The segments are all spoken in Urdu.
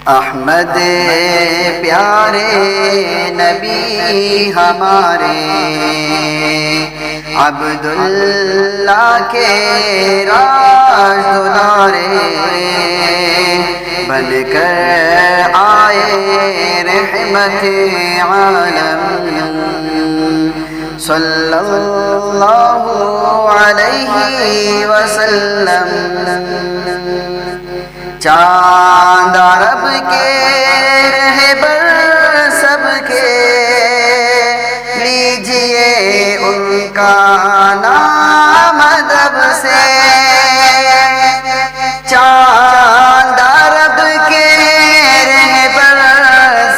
احمد پیارے نبی ہمارے عبداللہ کے راز دلارے بن کر آئے رحمت عالم صلی اللہ علیہ وسلم چاند عرب کے رہبر سب کے لیجئے ان کا نام ادب سے چاند عرب کے رہبر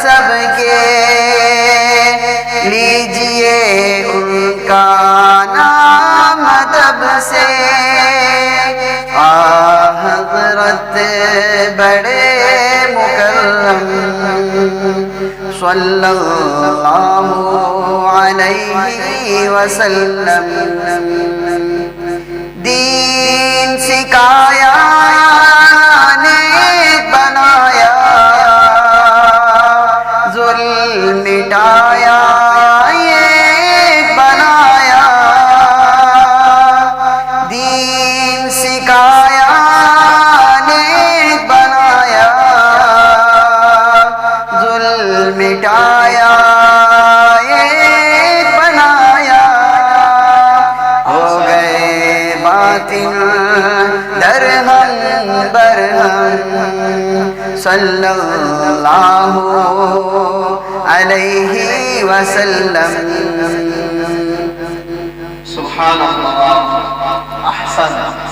سب کے لیجئے ان کا نام ادب سے حضرت بڑے مکرم صلی اللہ علیہ وسلم دین سکھایا نیک بنایا ظلم مٹایا ایک بنایا دین سکھایا مٹایا ایک بنایا ہو گئے باطن درہم برہم صلی اللہ علیہ وسلم سبحان اللہ احسن